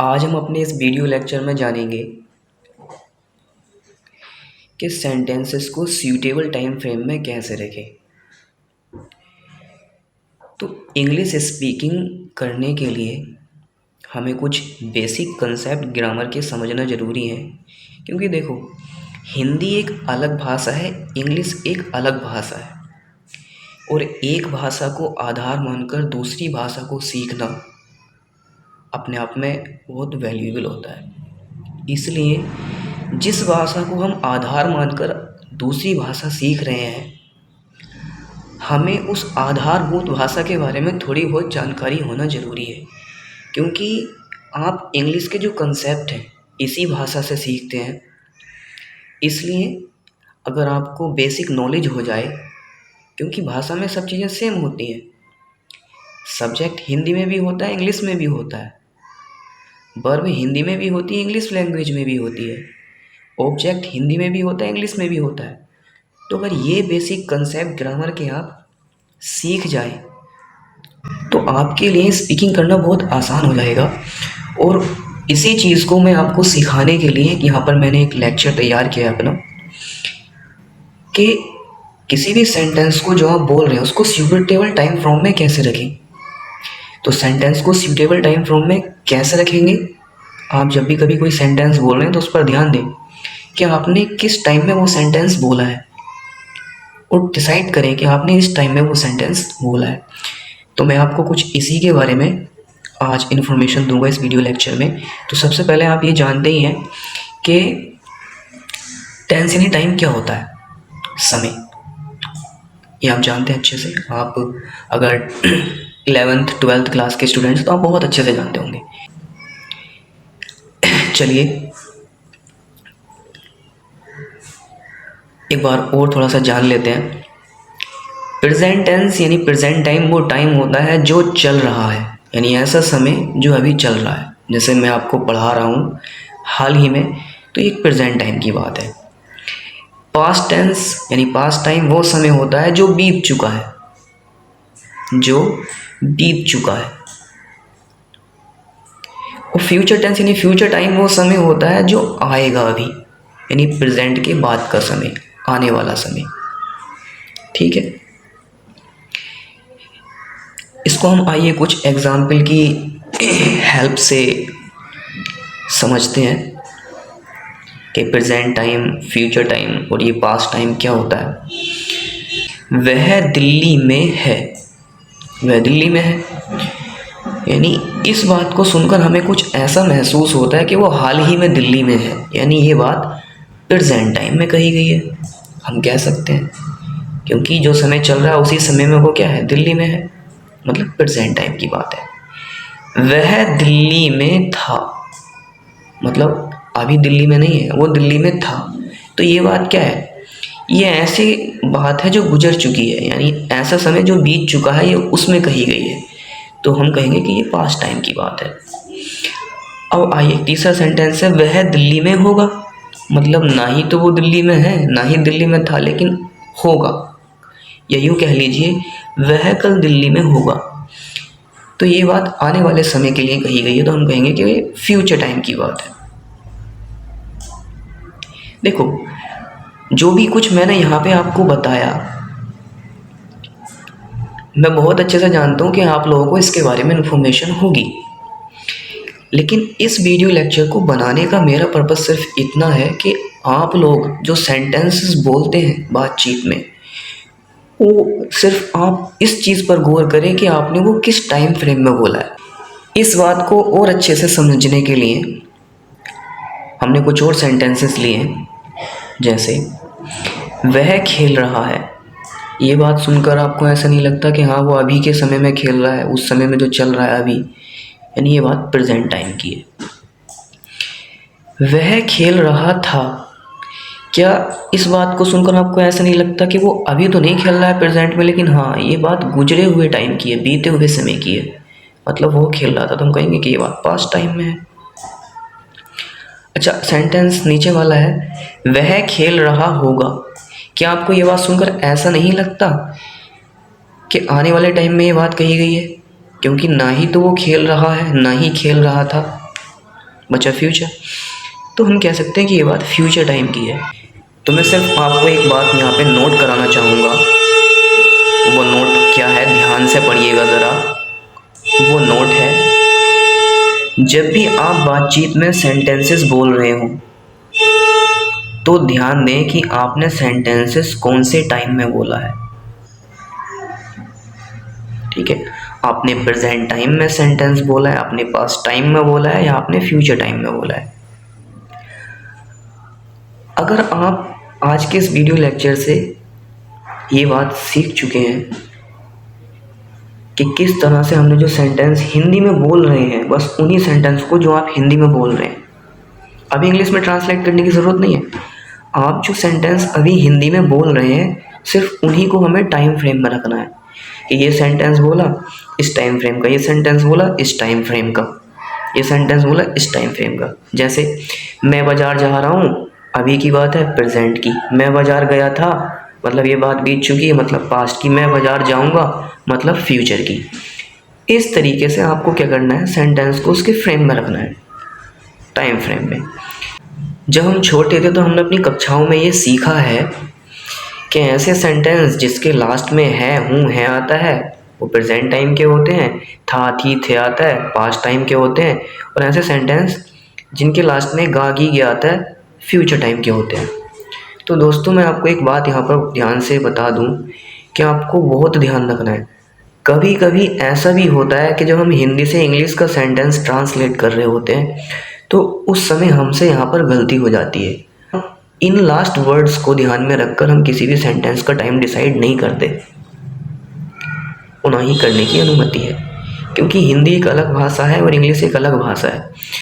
आज हम अपने इस वीडियो लेक्चर में जानेंगे कि सेंटेंसेस को सूटेबल टाइम फ्रेम में कैसे रखें। तो इंग्लिश स्पीकिंग करने के लिए हमें कुछ बेसिक कंसेप्ट ग्रामर के समझना ज़रूरी है, क्योंकि देखो, हिंदी एक अलग भाषा है, इंग्लिश एक अलग भाषा है, और एक भाषा को आधार मानकर दूसरी भाषा को सीखना अपने आप में बहुत वैल्यूएबल होता है। इसलिए जिस भाषा को हम आधार मानकर दूसरी भाषा सीख रहे हैं, हमें उस आधारभूत भाषा के बारे में थोड़ी बहुत जानकारी होना ज़रूरी है, क्योंकि आप इंग्लिश के जो कंसेप्ट हैं इसी भाषा से सीखते हैं। इसलिए अगर आपको बेसिक नॉलेज हो जाए, क्योंकि भाषा में सब चीज़ें सेम होती हैं, सब्जेक्ट हिंदी में भी होता है, इंग्लिश में भी होता है, वर्ब हिंदी में भी होती है, इंग्लिश लैंग्वेज में भी होती है, ऑब्जेक्ट हिंदी में भी होता है, इंग्लिश में भी होता है। तो अगर ये बेसिक कंसेप्ट ग्रामर के आप सीख जाए तो आपके लिए स्पीकिंग करना बहुत आसान हो जाएगा। और इसी चीज़ को मैं आपको सिखाने के लिए यहाँ पर मैंने एक लेक्चर तैयार किया है अपना, कि किसी भी सेंटेंस को जो आप बोल रहे हैं उसको सूटेबल टाइम फ्रेम में कैसे रखें। तो सेंटेंस को सूटेबल टाइम फ्रेम में कैसे रखेंगे, आप जब भी कभी कोई सेंटेंस बोल रहे हैं तो उस पर ध्यान दें कि आपने किस टाइम में वो सेंटेंस बोला है, और डिसाइड करें कि आपने इस टाइम में वो सेंटेंस बोला है। तो मैं आपको कुछ इसी के बारे में आज इन्फॉर्मेशन दूंगा इस वीडियो लेक्चर में। तो सबसे पहले आप ये जानते ही हैं कि टेंस यानी टाइम क्या होता है, समय। ये आप जानते हैं अच्छे से। आप अगर 11th 12th क्लास के स्टूडेंट्स तो आप बहुत अच्छे से जानते होंगे। चलिए एक बार और थोड़ा सा जान लेते हैं। प्रेजेंट टेंस यानी प्रेजेंट टाइम वो टाइम होता है जो चल रहा है, यानी ऐसा समय जो अभी चल रहा है। जैसे मैं आपको पढ़ा रहा हूँ हाल ही में, तो एक प्रेजेंट टाइम की बात है। पास्ट टेंस यानी पास्ट टाइम वो समय होता है जो बीत चुका है, जो बीत चुका है। और फ्यूचर टेंस यानी फ्यूचर टाइम वो समय होता है जो आएगा अभी, यानी प्रेजेंट के बाद का समय, आने वाला समय। ठीक है, इसको हम आइए कुछ एग्जाम्पल की हेल्प से समझते हैं कि प्रेजेंट टाइम, फ्यूचर टाइम और ये पास्ट टाइम क्या होता है। वह दिल्ली में है, वह दिल्ली में है, यानी इस बात को सुनकर हमें कुछ ऐसा महसूस होता है कि वो हाल ही में दिल्ली में है, यानी ये बात प्रेजेंट टाइम में कही गई है, हम कह सकते हैं, क्योंकि जो समय चल रहा है उसी समय में वो क्या है, दिल्ली में है, मतलब प्रेजेंट टाइम की बात है। वह दिल्ली में था, मतलब अभी दिल्ली में नहीं है, वो दिल्ली में था। तो ये बात क्या है, ये ऐसी बात है जो गुजर चुकी है, यानी ऐसा समय जो बीत चुका है, ये उसमें कही गई है। तो हम कहेंगे कि ये पास्ट टाइम की बात है। अब आइए तीसरा सेंटेंस है, वह दिल्ली में होगा, मतलब ना ही तो वो दिल्ली में है, ना ही दिल्ली में था, लेकिन होगा, या यूँ कह लीजिए वह कल दिल्ली में होगा। तो ये बात आने वाले समय के लिए कही गई है, तो हम कहेंगे कि ये फ्यूचर टाइम की बात है। देखो, जो भी कुछ मैंने यहाँ पे आपको बताया, मैं बहुत अच्छे से जानता हूँ कि आप लोगों को इसके बारे में इन्फॉर्मेशन होगी, लेकिन इस वीडियो लेक्चर को बनाने का मेरा पर्पस सिर्फ इतना है कि आप लोग जो सेंटेंसेस बोलते हैं बातचीत में, वो सिर्फ आप इस चीज़ पर गौर करें कि आपने वो किस टाइम फ्रेम में बोला है। इस बात को और अच्छे से समझने के लिए हमने कुछ और सेंटेंसेस लिए, जैसे वह खेल रहा है। ये बात सुनकर आपको ऐसा नहीं लगता कि हाँ वो अभी के समय में खेल रहा है, उस समय में जो चल रहा है अभी, यानी ये बात प्रेजेंट टाइम की है। वह खेल रहा था, क्या इस बात को सुनकर आपको ऐसा नहीं लगता कि वो अभी तो नहीं खेल रहा है प्रेजेंट में, लेकिन हाँ ये बात गुजरे हुए टाइम की है, बीते हुए समय की है, मतलब वो खेल रहा था, तो हम कहेंगे कि ये बात पास्ट टाइम में है। अच्छा, सेंटेंस नीचे वाला है, वह खेल रहा होगा। क्या आपको ये बात सुनकर ऐसा नहीं लगता कि आने वाले टाइम में ये बात कही गई है, क्योंकि ना ही तो वो खेल रहा है, ना ही खेल रहा था। बचा फ्यूचर। तो हम कह सकते हैं कि ये बात फ्यूचर टाइम की है। तो मैं सिर्फ आपको एक बात यहाँ पे नोट कराना चाहूँगा। वो नोट क्या है, ध्यान से पढ़िएगा ज़रा। वो नोट है, जब भी आप बातचीत में सेंटेंसेस बोल रहे हो तो ध्यान दें कि आपने सेंटेंसेस कौन से टाइम में बोला है। ठीक है, आपने प्रेजेंट टाइम में सेंटेंस बोला है, आपने पास्ट टाइम में बोला है, या आपने फ्यूचर टाइम में बोला है। अगर आप आज के इस वीडियो लेक्चर से ये बात सीख चुके हैं कि किस तरह से हमने जो सेंटेंस हिंदी में बोल रहे हैं, बस उन्हीं सेंटेंस को जो आप हिंदी में बोल रहे हैं, अभी इंग्लिश में ट्रांसलेट करने की ज़रूरत नहीं है। आप जो सेंटेंस अभी हिंदी में बोल रहे हैं, सिर्फ उन्हीं को हमें टाइम फ्रेम में रखना है कि ये सेंटेंस बोला इस टाइम फ्रेम का, ये सेंटेंस बोला इस टाइम फ्रेम का, ये सेंटेंस बोला इस टाइम फ्रेम का। जैसे मैं बाज़ार जा रहा हूँ, अभी की बात है प्रेजेंट की। मैं बाज़ार गया था, मतलब ये बात बीत चुकी है, मतलब पास्ट की। मैं बाज़ार जाऊँगा, मतलब फ्यूचर की। इस तरीके से आपको क्या करना है, सेंटेंस को उसके फ्रेम में रखना है, टाइम फ्रेम में। जब हम छोटे थे तो हमने अपनी कक्षाओं में ये सीखा है कि ऐसे सेंटेंस जिसके लास्ट में है, हूँ, है आता है, वो प्रेजेंट टाइम के होते हैं। था, थी, थे आता है, पास्ट टाइम के होते हैं। और ऐसे सेंटेंस जिनके लास्ट में गा, गी, गया आता है, फ्यूचर टाइम के होते हैं। तो दोस्तों, मैं आपको एक बात यहाँ पर ध्यान से बता दूँ कि आपको बहुत ध्यान रखना है। कभी कभी ऐसा भी होता है कि जब हम हिंदी से इंग्लिश का सेंटेंस ट्रांसलेट कर रहे होते हैं तो उस समय हमसे यहाँ पर गलती हो जाती है। इन लास्ट वर्ड्स को ध्यान में रखकर हम किसी भी सेंटेंस का टाइम डिसाइड नहीं करते, ना ही करने की अनुमति है, क्योंकि हिंदी एक अलग भाषा है और इंग्लिश एक अलग भाषा है।